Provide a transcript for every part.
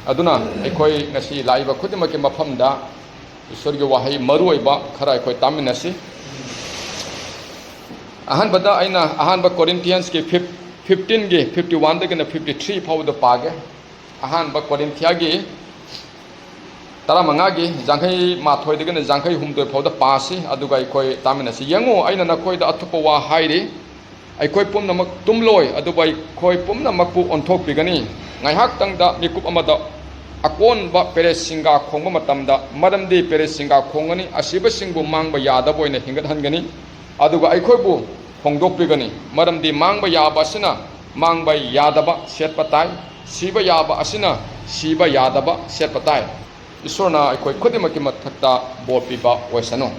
aduna aikoi ngasi laiba khudimaki mafamda Isorgi wahai maruoiba khara aikoi taminasi ahanbada aina ahanba Corinthians ki 15 gi 51 dagina 53 phawda page ahanba Corinthians gi taramanga gi jangai mathoi dagina jangai humdoi phawda pasi aduga aikoi taminasi yango aina nakoi da athupa wa hairi aikoi pumnamak tumloi aduba aikoi pumnamak pu onthok bigani ngaihak tangda mikup amada akon ba peresinga khongba matamda maramdi peresinga khongani asiba singbu mangba yada boina hingat hangani aduga aikoi bu hongdok bigani maramdi mangba yaba asina mangba yadaba setpatai siba yaba asina siba yadaba setpatai isorna aikoi khudimaki mathakta bopiba oisano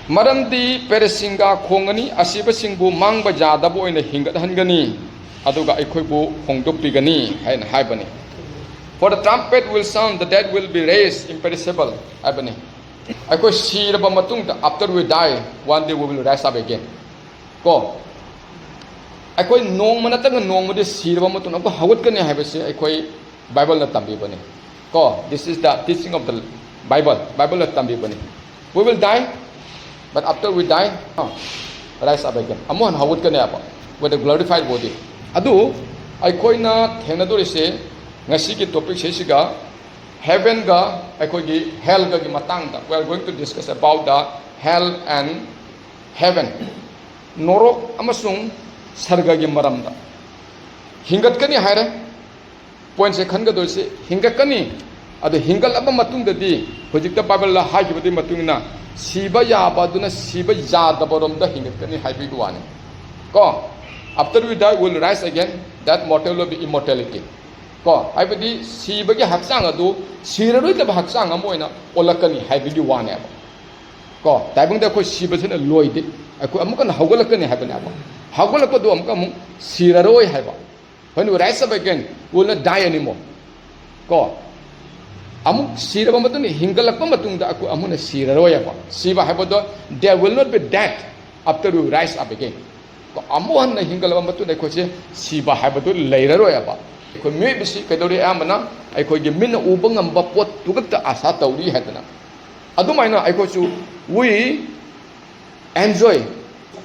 maramdi peresinga khongani asiba singbu mangba yadaba boina hingat hangani aduga aikhoibu hongdokpigani hain haibani for the trumpet will sound the dead will be raised imperishable haibani aikoi siraba matungda after we die one day we will rise up again ko aikoi nong manatang nong mode siraba matun ko hawutkani haibase aikoi bible na tambi bani ko this is the teaching of the bible na tambi bani we will die but after we die rise up again amon hawutkani aba with a glorified body adu aikoina thengnadorise ngasi ki topic sesiga heaven ga aikogi hell ga gi matangda we are going to discuss about the hell and heaven norok amasung sarga gi maramda hingatkani haire point se khanga dorse hingatkani adu hingal aba matungda di hojikta bible la hagibadi matungna siba yaba duna siba yadabarom da hingatkani haibi duani ko after we die we will rise again that mortal will be immortality ko haibadi sibagi haksang adu siraroi da haksang amoina olakani haibidi wane aba ko taibung da ko sibasena loide ko amukan hawgalakani haibani aba hawgalakadu amka mu siraroi haiba when we rise up again we will not die anymore ko amuk siraba matun hingalakpa matungda ko amuna siraroi aba siba haibado there will not be death after we rise up again amuhan na hingalaba matu na koche siba haibatu leiraroi aba ko me bisi kadori amana ai ko ge min uba ngamba pot tugata asa tawri hadana adumaina ai ko chu we enjoy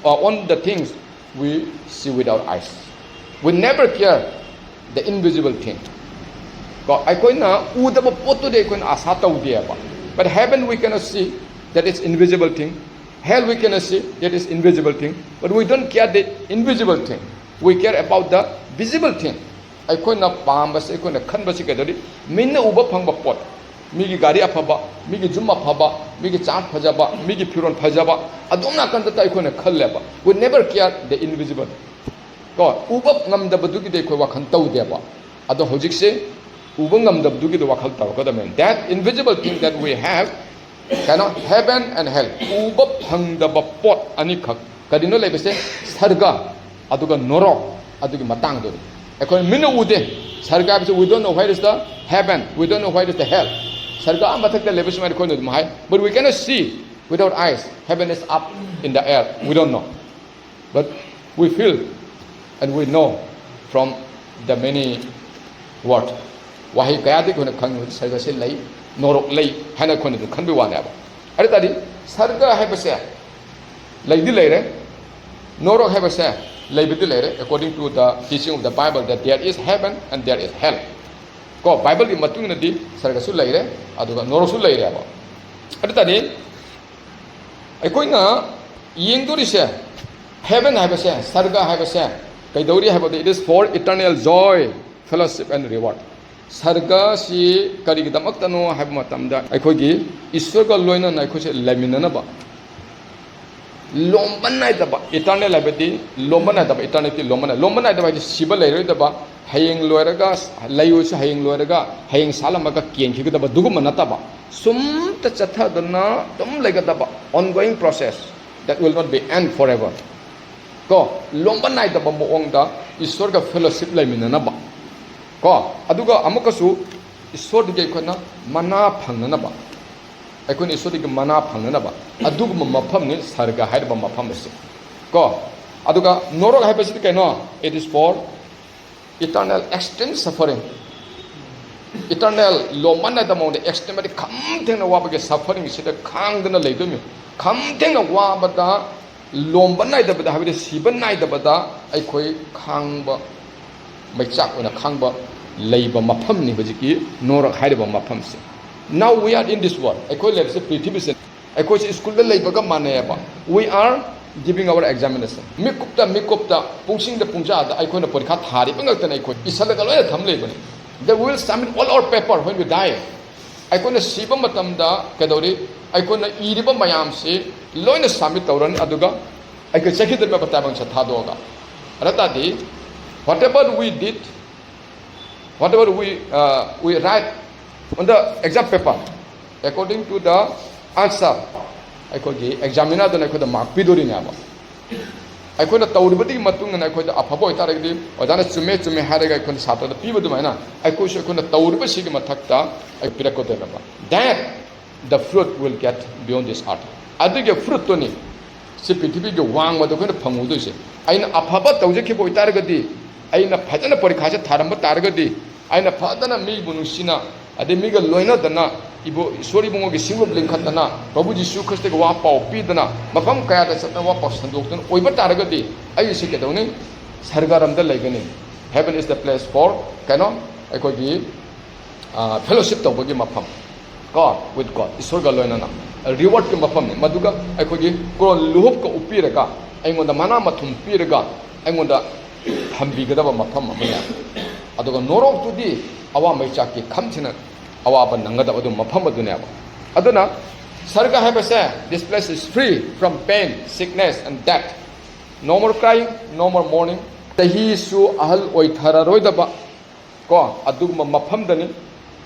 on the things we see with our eyes we never care the invisible thing ko ai ko na udaba potu de ko asa tawdi aba but heaven we cannot see that is invisible thing hell we cannot see that is invisible thing but we don't care the invisible thing we care about the visible thing aikoi pambase aikoi khanbase kadari minna uba phangba pot migi gari afaba migi jum afaba migi chat phajaba migi phiron phajaba adumna kanta ta aikoi khalleba we never care the invisible ko uba ngamdaba dugi de koi wakhan tawdeba ado hojikse uba ngamdaba dugi de wakhal taw kada men that invisible thing that we have cannot heaven and hell uba phangdaba pot ani khak kadino lebese sarga aduga norok adugi matang do ekon minu ude sarga bise we don't know where is the heaven we don't know where is the hell sarga amathak lebese mai kon do mai but we cannot see without eyes heaven is up in the air we don't know but we feel and we know from the many word wahi kaya de kon khang sarga se lai norok lay hana kon du khanbi wane aba ari tadi sarga haibase laidi leire norok haibase laibidi leire according to the teaching of the bible that there is heaven and there is hell ko bible gi matung na di sarga su leire aduga norok su leire aba ari tadi aikoi na yengdori se heaven haibase sarga haibase kaidori haibade it is for eternal joy fellowship and reward sarga si karigi damakta no haib matamda aikhogi iswarga loina na aikhoche laminana ba lomban nai daba eternal labadi lomban nai daba eternity lomban nai daba siba leiroi daba hayeng loiraga layu su hayeng loiraga hayeng salamaga kienki daba dugum nataba sum ta chatha dana dum lega daba ongoing process that will not be end forever ko lomban nai daba moongda iswarga fellowship laiminana ba ko aduga amukasu iswardige khona mana phangnana ba aikon iswardige mana phangnana ba adugum mafam ni sarga haidba mafam se ko aduga norok haibasi kaino it is for eternal extreme suffering, eternal lomana the mount extremely come thing a wabaka suffering, sit a kang than a lady. Come thing a wabata lombana the bada have the siban night the bada, I quay kangba, my chap on a kangba, labor mapamni, Vajiki, nor a hidable mapamsi. Now we are in this world. I call it a pretty I call it school labor maneba. We are giving our examination. Mikupta, pushing the punja, I call the podcast hari, I call Isalagala Tamlebani. They will submit all our paper when we die. I call the Siba Matamda, Kadori, I call the Iriba Mayamsi, Loina Summit Tauran Aduga, I could check it the Papatabang Satadoga. Ratadi, whatever we did, whatever we write on the exam paper, according to the answer, I could the examiner, then I could the mark Pidurinaba. I could the Tauribati Matung and I could the Apaboy Taragdi, or Dana Sume to me had I could Sata the people do Mana. I could show the Tauribashigama Takta, I Pirakotanaba. Then the fruit will get beyond this art. I think a fruit to me. Sipitibi Wang, what the kind of Pamudusi. I know Apaba Taujaki Targadi, I know Patana Poricasa Taramba Targadi, I know Patana Mi Bunusina, Ademiga Loina Dana. Ibu sorry bungo single blink katana, Babu Jisu Costa Wapa, Pidana, Mapam Kaya Satan Wapa Sandukan, Oiba Taragadi, I use it only Sargaram the Lagani. Heaven is the place for Canon, I could give fellowship to Bagi Mapam. God with God, Isorga Loinana. A reward to Mapam, Maduga, I could give Go Luhupka Upiraga, I'm on the Manamatum Piraga, I'm on the Hambigadaba Mapam. Adoga Noro to thee, our Machaki comes in. Awaba Nangada Mapama Dunaba. Aduna, Sarga have said, this place is free from pain, sickness, and death. No more crying, no more mourning. Tahi su ahal oithara roidaba. Ko Adugma Mapamdani,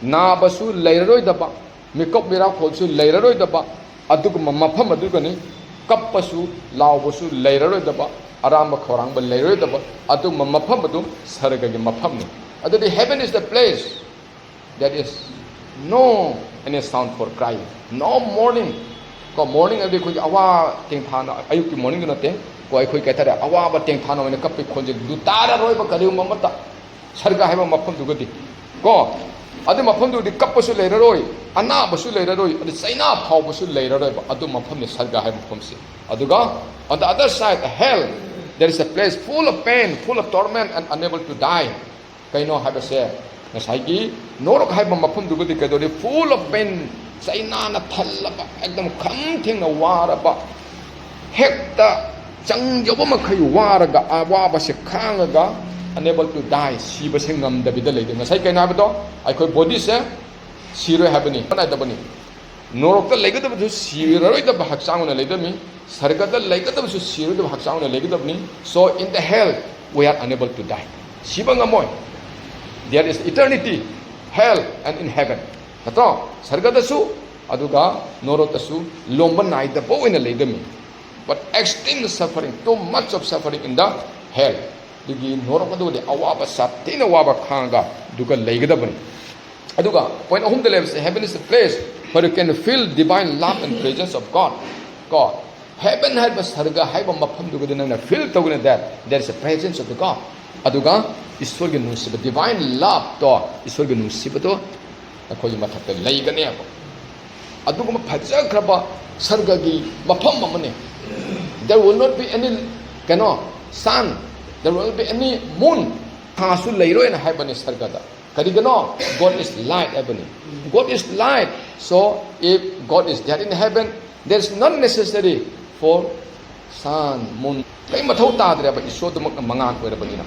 Nabasu Lairoidaba, Mikop Miracle su Lairoidaba, Adugma Mapamadugani, Kapasu, Laubasu Lairoidaba, Aramba Koranga Lairoidaba, Adugma Mapamadum, Sarga Mapamni. Adu the heaven is the place that is no any sound for crying, no mourning. Ko morning every could awa ting thana ayuki morning no te ko ai khoi kaitara awa ba ting thana ne kapi khonje du tara roi ba kariu mamata sarga haiba mafam du gadi ko adu mafam du di kapasu leiraroi ana basu leiraroi adu saina phau basu leiraroi ba adu mafam ne sarga haiba mafam se aduga on the other side hell there is a place full of pain, full of torment and unable to die. Kaino haiba se Nasagi, Norok Haiba Mapum Dugudi Kadori, full of pain, Sainana Talaba, Agam Kamting a Waraba, Hector, Chang Yobamakai Waraga, Awaba Shekanga, unable to die, Shiba Singam, the Vidalay, the Masaikan Abado, I could body say, Siro Habani, Panadabani. Norok the Legat of the Siro the Bahaksan and Legami, Sargata Legat of the Siro the Bahaksan and Legatami, so in the hell we are unable to die. Shibangamoy. There is eternity, hell, and in heaven. Tato, Sargadasu, Aduga, Norotasu, Lombanai, the bow in the Legami. But extreme suffering, too much of suffering in the hell. Digi Norokadu, the Awaba Satina Waba Kanga, Duga Legadabani. Aduga, point home the levels, heaven is the place where you can feel divine love and presence of God. God. Heaven had a Sarga, Haiba Mapam Dugan, filled together that there is a presence of the God. Aduga, Isorgan Nusiba, divine love to Isorgan Nusibato, a Koyamata Laiganea. Adugama Pajakraba, Sargagi, Mapamamane. There will not be any sun, there will not be any moon. Hasu Lairo and Habani Sargada. Karigano, God is light, Ebony. God is light. So if God is there in heaven, there is not necessary for sun, moon. Kay matauta dere ba iso to mangan ko ba nina.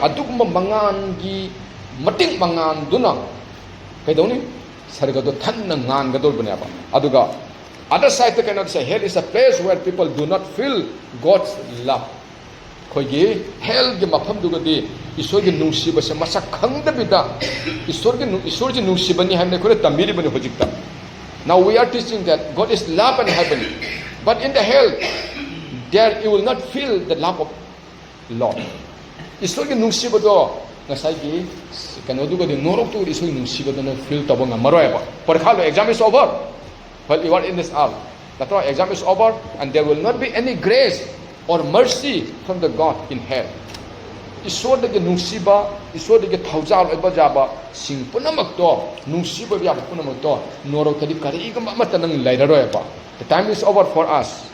Adugma mangan gi mating mangan duna. Kay daw ni sarga do tan na ngan gadol ba ba. Aduga other side to cannot say hell is a place where people do not feel God's love. Koy gi hell gi mafam duga di isor gi nungsiba sa masak khangda bida isor gi nungsiba ni hamne ko tamiri bani hojikta. Now we are teaching that God is love and heaven, but in the hell there you will not feel the love of Lord. Isorgi nungsiba do ngasai kano duga di norok tu isorgi nungsiba do na feel tabo nga maroy ba. Porkhalo exam is over. While you are in this hour, that's why exam is over and there will not be any grace or mercy from the God in hell. ꯏꯁꯣꯔꯗꯒꯤ ꯅꯨꯡꯁꯤꯕ ꯏꯁꯣꯔꯗꯒꯤ ꯊꯧꯖꯥꯜ ꯑꯣꯏꯕ ꯌꯥꯕ ꯁꯤꯡ ꯄꯨꯝꯅꯃꯛꯇꯣ ꯅꯨꯡꯁꯤꯕ ꯌꯥꯕ ꯄꯨꯝꯅꯃꯛꯇꯣ ꯅꯣꯔꯣꯛꯇꯗꯤ ꯀꯔꯤꯒꯨꯝꯕ ꯑꯃꯠꯇ ꯅꯪ ꯂꯩꯔꯔꯣꯏꯕ. The time is over for us.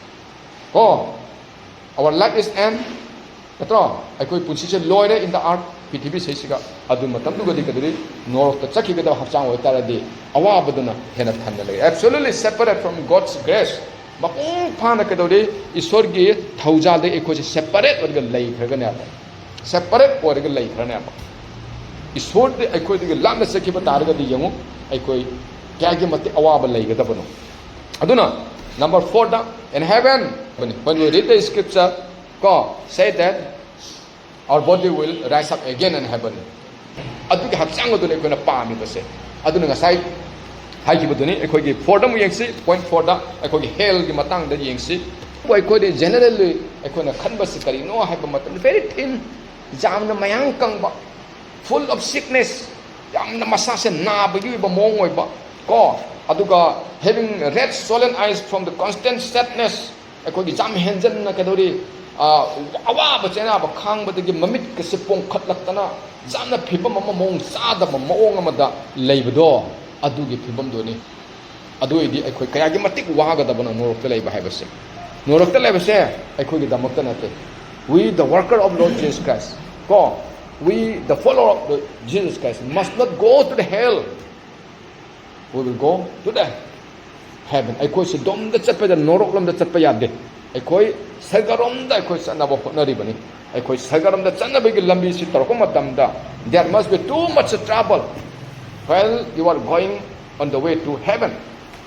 Our life is end. ꯅꯠꯇ꯭ꯔꯣ ꯑꯩꯈꯣꯏ ꯄꯨꯟꯁꯤꯁꯦ ꯂꯣꯏꯔꯦ in the earth ꯄ꯭ꯔꯤꯊꯤꯕꯤꯁꯤꯒ ꯑꯗꯨ ꯃꯇꯝꯗꯨꯒꯗꯤ ꯀꯗꯨꯗꯤ ꯅꯣꯔꯣꯛꯇ ꯆꯠꯈꯤꯒꯗꯕ ꯍꯛꯆꯥꯡ ꯑꯣꯏꯇꯥꯔꯗꯤ ꯑꯋꯥꯕꯗꯨꯅ ꯍꯦꯟꯅ ꯊꯟꯅ ꯂꯩ. Absolutely separate from God's grace. ꯃꯄꯨꯡ ꯐꯥꯅ ꯀꯩꯗꯧꯔꯤ ꯏꯁꯣꯔꯒꯤ ꯊꯧꯖꯥꯜꯗꯒꯤ ꯑꯩꯈꯣꯏꯁꯦ ꯁꯦꯄꯔꯦꯠ ꯑꯣꯏꯔꯒ ꯂꯩꯈ꯭ꯔꯒꯅꯦꯕ. ꯁꯦꯄꯔꯦꯠ ꯑꯣꯏꯔꯒ ꯂꯩꯈ꯭ꯔꯅꯦꯕ. ꯏꯁꯣꯔꯗꯤ ꯑꯩꯈꯣꯏꯗꯒꯤ ꯂꯥꯞꯅ ꯆꯠꯈꯤꯕ ꯇꯥꯔꯒꯗꯤ ꯌꯦꯡꯉꯨ ꯑꯩꯈꯣꯏ ꯀꯌꯥꯒꯤ ꯃꯇꯤꯛ ꯑꯋꯥꯕ ꯂꯩꯒꯗꯕꯅꯣ. ꯑꯗꯨꯅ number 4ꯗ in heaven when we read the scripture say that our body will rise up again in heaven. ꯑꯗꯨꯒꯤ ꯍꯛꯆꯥꯡ ꯑꯗꯨꯅ ꯑꯩꯈꯣꯏꯅ ꯄꯥꯝꯃꯤꯕꯁꯦ. ꯑꯗꯨꯅ ꯉꯁꯥꯏ ꯍꯥꯏꯈꯤꯕꯗꯨꯅꯤ ꯑꯩꯈꯣꯏꯒꯤ 4ꯗ ꯑꯃꯨꯛ ꯌꯦꯡꯁꯤ. point 4ꯗ ꯑꯩꯈꯣꯏꯒꯤ ꯍꯦꯜꯒꯤ ꯃꯇꯥꯡꯗ ꯌꯦꯡꯁꯤ. ꯑꯩꯈꯣꯏꯗꯤ ꯖꯦꯅꯔꯦꯜꯂꯤ ꯑꯩꯈꯣꯏꯅ ꯈꯟꯕꯁꯤ ꯀꯔꯤꯅꯣ ꯍꯥꯏꯕ ꯃꯇꯝꯗ very thin, ꯌꯥꯝꯅ ꯃꯌꯥꯡ ꯀꯪꯕ, full of sickness, ꯌꯥꯝꯅ ꯃꯁꯥꯁꯦ ꯅꯥꯕꯒꯤ ꯑꯣꯏꯕ ꯃꯑꯣꯡ ꯑꯣꯏꯕ ꯑꯗꯨꯒ having red swollen eyes from the constant sadness, ꯑꯩꯈꯣꯏꯒꯤ ꯌꯥꯝ ꯍꯦꯟꯖꯟꯅ ꯀꯩꯗꯧꯔꯤ ꯑꯋꯥꯕ ꯆꯩꯅꯥꯕ ꯈꯥꯡꯕꯗꯒꯤ ꯃꯃꯤꯠꯀꯁꯦ ꯄꯣꯡꯈꯠꯂꯛꯇꯅ ꯌꯥꯝꯅ ꯐꯤꯕꯝ ꯑꯃ ꯃꯑꯣꯡ ꯆꯥꯗꯕ ꯃꯑꯣꯡ ꯑꯃꯗ ꯂꯩꯕꯗꯣ ꯑꯗꯨꯒꯤ ꯐꯤꯕꯝꯗꯨꯅꯤ. ꯑꯗꯨ ꯑꯣꯏꯗꯤ ꯑꯩꯈꯣꯏ ꯀꯌꯥꯒꯤ ꯃꯇꯤꯛ ꯋꯥꯒꯗꯕꯅꯣ ꯅꯣꯔꯣꯛꯇ ꯂꯩꯕ ꯍꯥꯏꯕꯁꯦ. ꯅꯣꯔꯣꯛꯇ ꯂꯩꯕꯁꯦ ꯑꯩꯈꯣꯏꯒꯤꯗꯃꯛꯇ ꯅꯠꯇꯦ. We the worker of Lord Jesus Christ, we the follower of Jesus Christ must not go to the hell. We will go to the heaven. ꯑꯩꯈꯣꯏꯁꯦ ꯗꯣꯝꯗ ꯆꯠꯄꯗ ꯅꯣꯔꯣꯛ ꯂꯣꯝꯗ ꯆꯠꯄ ꯌꯥꯗꯦ. ꯑꯩꯈꯣꯏ ꯁꯔꯒꯔꯣꯝꯗ ꯑꯩꯈꯣꯏ ꯆꯠꯅꯕ ꯍꯣꯠꯅꯔꯤꯕꯅꯤ. ꯑꯩꯈꯣꯏ ꯁꯔꯒꯔꯣꯝꯗ ꯆꯠꯅꯕꯒꯤ ꯂꯝꯕꯤꯁꯤ ꯇꯧꯔꯛꯄ ꯃꯇꯝꯗ there must be too much trouble while you are going on the way to heaven.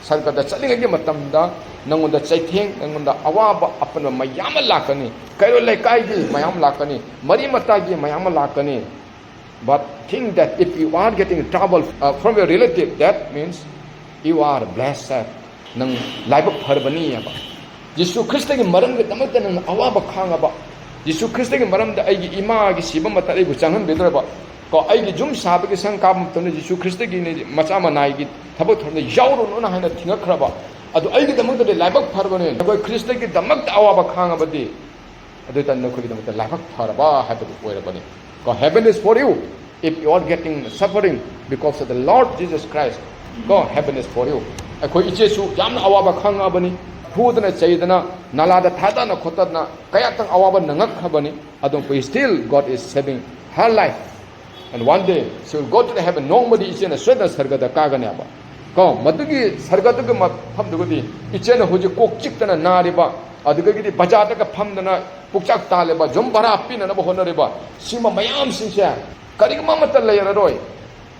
ꯁꯔꯒꯔꯗ ꯆꯠꯂꯤꯉꯩꯒꯤ මꯇꯝꯗ ꯅꯪꯉꯣꯟꯗ ꯆꯩꯊꯦꯡ ꯅꯪꯉꯣꯟꯗ ꯑꯋꯥꯕ ꯑꯄꯟꯕ ꯃꯌꯥꯝ ꯑꯃ ꯂꯥꯛꯀꯅꯤ. ꯀꯩꯔꯣꯜ ꯂꯩꯀꯥꯏꯒꯤ ꯃꯌꯥꯝ ꯂꯥꯛꯀꯅꯤ, ꯃꯔꯤ ꯃꯇꯥꯒꯤ ꯃꯌꯥꯝ ꯑꯃ ꯂꯥꯛꯀꯅꯤ. But think that if you are getting trouble from your relative, that means you are blessed. ꯅꯪ ꯂꯥꯏꯕꯛ ꯐꯔꯕꯅꯤ ꯍꯥꯏꯕ. ꯌꯤꯁꯨ ꯈ꯭ꯔꯤꯁꯇꯒꯤ ꯃꯔꯝꯒꯤꯗꯃꯛꯇ ꯅꯪꯅ ꯑꯋꯥꯕ ꯈꯥꯡꯉꯕ, ꯌꯤꯁꯨ ꯈ꯭ꯔꯤꯁꯇꯒꯤ ꯃꯔꯝꯗ ꯑꯩꯒꯤ ꯏꯃꯥꯒꯤ ꯁꯤꯕ ꯃꯇꯝꯗ ꯑꯩꯕꯨ ꯆꯪꯍꯟꯕꯤꯗ꯭ꯔꯕ, ꯑꯩꯒꯤ ꯌꯨꯝ ꯁꯥꯕꯒꯤ ꯁꯪ ꯀꯥꯕ ꯃꯇꯝꯗ ꯌꯤꯁꯨ ꯈ꯭ꯔꯤꯁꯇꯒꯤ ꯃꯆꯥ ꯃꯅꯥꯏꯒꯤ ꯊꯕꯛ ꯊꯧꯔꯝꯗ ꯌꯥꯎꯔꯨꯅꯨꯅ ꯍꯥꯏꯅ ꯊꯤꯡꯉꯛꯈ꯭ꯔꯕ, ꯑꯗꯨ ꯑꯩꯒꯤꯗꯃꯛꯇꯗꯤ ꯂꯥꯏꯕꯛ ꯐꯔꯕꯅꯤ. ꯑꯩꯈꯣꯏ ꯈ꯭ꯔꯤꯁꯇꯒꯤꯗꯃꯛꯇ ꯑꯋꯥꯕ ꯈꯥꯡꯉꯕꯗꯤ ꯑꯗꯨꯇ ꯅꯈꯣꯏꯒꯤꯗꯃꯛꯇ ꯂꯥꯏꯕꯛ ꯐꯔꯕ ꯍꯥꯏꯕꯗꯨ ꯑꯣꯏꯔꯕꯅꯤ. Heaven is for you if you are getting suffering because of the Lord Jesus Christ. Heaven is for you. ꯑꯩꯈꯣꯏ ꯏꯆꯦꯁꯨ ꯌꯥꯝꯅ ꯑꯋꯥꯕ ꯈꯥꯡꯉꯕꯅꯤ. ꯐꯨꯗꯅ ꯆꯩꯗꯅ ꯅꯥꯂꯥꯗ ꯊꯥꯗꯅ ꯈꯣꯠꯇꯅ ꯀꯌꯥꯇꯪ ꯑꯋꯥꯕ ꯅꯪꯉꯛꯈ꯭ꯔꯕꯅꯤ. ꯑꯗꯨꯕꯨ still God is saving her life. And one day she will go to the heaven. ꯅꯣꯡꯃꯗꯤ ꯏꯆꯦꯅ ꯁꯣꯏꯗꯅ ꯁꯔꯒꯗ ꯀꯥꯒꯅꯦꯕ. ꯃꯗꯨꯒꯤ ꯁꯔꯒꯗꯨꯒꯤ ꯃꯐꯝꯗꯨꯒꯗꯤ ꯏꯆꯦꯅ ꯍꯧꯖꯤꯛ ꯀꯣꯛ ꯆꯤꯛꯇꯅ ꯅꯥꯔꯤꯕ, ꯑꯗꯨꯗꯒꯤꯗꯤ ꯕꯖꯥꯔꯗꯒ ꯐꯝꯗꯅ ꯄꯨꯛꯆꯥꯛ ꯇꯥꯜꯂꯤꯕ, ꯖꯨꯝ ꯚꯔꯥ ꯄꯤꯅꯅꯕ ꯍꯣꯠꯅꯔꯤꯕ, ꯁꯤꯒꯨꯝꯕ ꯃꯌꯥꯝꯁꯤꯡꯁꯦ ꯀꯔꯤꯒꯨꯝꯕ ꯑꯃꯠꯇ ꯂꯩꯔꯔꯣꯏ.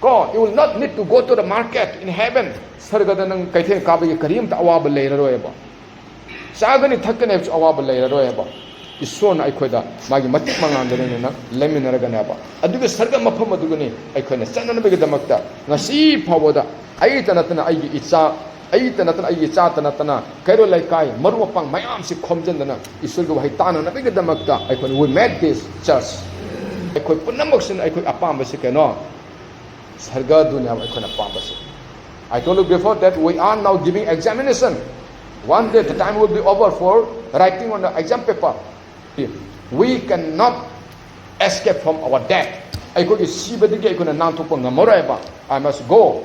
You will not need to go to the market in heaven. ꯁꯔꯒꯗ ꯅꯪ ꯀꯩꯊꯦꯜ ꯀꯥꯕꯒꯤ ꯀꯔꯤꯝꯇ ꯑꯋꯥꯕ ꯂꯩꯔꯔꯣꯏꯕ. ꯆꯥꯒꯅꯤ ꯊꯛꯀꯅꯤ ꯍꯥꯏꯕꯁꯨ ꯑꯋꯥꯕ ꯂꯩꯔꯔꯣꯏꯕ. ꯏꯁꯣꯔꯅ ꯑꯩꯈꯣꯏꯗ ꯃꯥꯒꯤ ꯃꯇꯤꯛ ꯃꯉꯥꯟꯗꯅꯤꯅ ꯂꯩꯃꯤꯟꯅꯔꯒꯅꯦꯕ. ꯑꯗꯨꯒ ꯁꯔꯒ ꯃꯐꯝ ꯑꯗꯨꯒꯅꯤ ꯑꯩꯈꯣꯏꯅ ꯆꯠꯅꯅꯕꯒꯤꯗꯃꯛꯇ ꯉꯁꯤ ꯐꯥꯎꯕꯗ ꯑꯩꯇ ꯅꯠꯇꯅ ꯑꯩꯒꯤ ꯏꯆꯥ, ꯑꯩꯇ ꯅꯠꯇꯅ ꯑꯩꯒꯤ ꯏꯆꯥꯇ ꯅꯠꯇꯅ ꯀꯩꯔꯣꯜ ꯂꯩꯀꯥꯏ ꯃꯔꯨꯞ ꯃꯄꯥꯡ ꯃꯌꯥꯝꯁꯤ ꯈꯣꯝꯖꯤꯟꯗꯅ ꯏꯁꯣꯔꯒꯤ ꯋꯥꯍꯩ ꯇꯥꯟꯅꯅꯕꯒꯤꯗꯃꯛꯇ ꯑꯩꯈꯣꯏꯅ we made this church. ꯑꯩꯈꯣꯏ ꯄꯨꯝꯅꯃꯛꯁꯤꯅ ꯑꯩꯈꯣꯏ ꯑꯄꯥꯝꯕꯁꯤ ꯀꯩꯅꯣ ꯁꯔꯒꯗꯨꯅꯦꯕ ꯑꯩꯈꯣꯏꯅ ꯄꯥꯝꯕꯁꯤ. I told you before that we are now giving examination. One day the time will be over for writing on the exam paper. We cannot escape from our death. ꯑꯩꯈꯣꯏꯒꯤ ꯁꯤꯕꯗꯒꯤ ꯑꯩꯈꯣꯏꯅ ꯅꯥꯟꯊꯣꯛꯄ ꯉꯝꯃꯔꯣꯏꯕ. I must go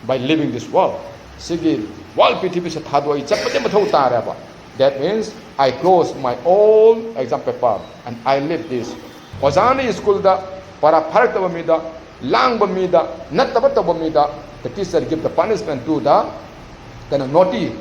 by living this world. ꯁꯤꯒꯤ world ꯄ꯭ꯔꯤꯊꯤꯕꯤꯁꯦ ꯊꯥꯗꯣꯛꯏ ꯆꯠꯄꯗꯤ ꯃꯊꯧ ꯇꯥꯔꯦꯕ. That means I close my old exam paper and I live this. ꯑꯣꯖꯥꯅ ꯁ꯭ꯀꯨꯜꯗ ꯄꯔꯥ ꯐꯥꯔꯛꯇꯕ ꯃꯤꯗ, ꯂꯥꯡꯕ ꯃꯤꯗ, ꯅꯠꯇꯕ ꯇꯧꯕ ꯃꯤꯗ, the teacher give the punishment to the naughty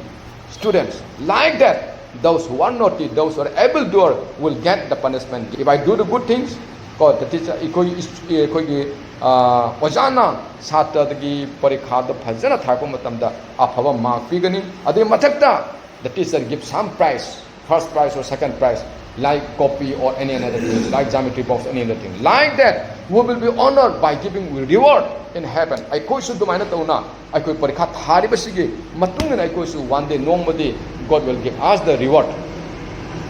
students. Like that, those who are naughty, those who are able doer will get the punishment. If I do the good things, God, the teacher, ꯑꯩꯈꯣꯏꯒꯤ ꯑꯣꯖꯥꯅ ꯁꯥꯇ꯭ꯔꯗꯒꯤ ꯄꯔꯤꯈꯥꯗ ꯐꯖꯅ ꯊꯥꯔꯛꯄ ꯃꯇꯝꯗ ꯑꯐꯕ mark ꯄꯤꯒꯅꯤ. ꯑꯗꯨꯒꯤ ꯃꯊꯛꯇ the teacher give some prize, first prize or second prize, like copy or any other things, like geometry box, any other thing. Like that, we will be honored by giving reward in heaven. ꯑꯩꯈꯣꯏꯁꯨ ꯑꯗꯨꯃꯥꯏꯅ ꯇꯧꯅ ꯑꯩꯈꯣꯏ ꯄꯔꯤꯈꯥ ꯊꯥꯔꯤꯕꯁꯤꯒꯤ ꯃꯇꯨꯡꯏꯟꯅ ꯑꯩꯈꯣꯏꯁꯨ one day ꯅꯣꯡꯃꯗꯤ God will give us the reward.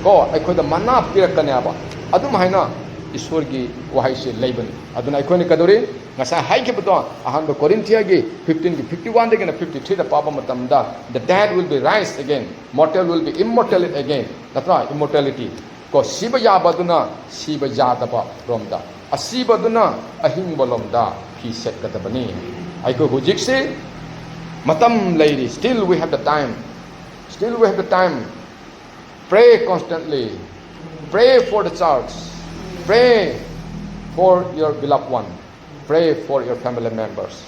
ꯑꯩꯈꯣꯏꯗ ꯃꯅꯥ ꯄꯤꯔꯛꯀꯅꯦꯕ. ꯑꯗꯨꯝ ꯍꯥꯏꯅ ꯏꯁꯣꯔꯒꯤ ꯋꯥꯍꯩꯁꯤ ꯂꯩꯕꯅꯤ. ꯑꯗꯨꯅ ꯑꯩꯈꯣꯏꯅ ꯀꯩꯗꯧꯔꯤ ꯉꯁꯥꯏ ꯍꯥꯏꯈꯤꯕꯗꯣ ꯑꯍꯥꯟꯕ ꯀꯣꯔꯤꯟꯊꯤꯌꯥꯒꯤ 15ꯒꯤ 51ꯗꯒꯤꯅ 53ꯗ ꯄꯥꯕ ꯃꯇꯝꯗ the dead will be raised again, mortal will be immortal again. ꯅꯠꯇ꯭ꯔꯥ immortality. ko siba yabaduna siba yadaba romda asibaduna ahingba lomda hi set kadabani ai ko hujik se matam lady still we have the time pray constantly, pray for the church, pray for your beloved one, pray for your family members.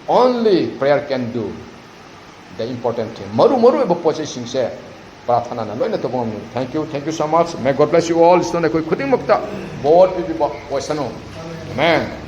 Only prayer can do the important thing. Maru eba poche singse prathana na loina tobom. Thank you so much. May God bless you all. Stone koi khuting mukta bod bi ba poisano. Amen.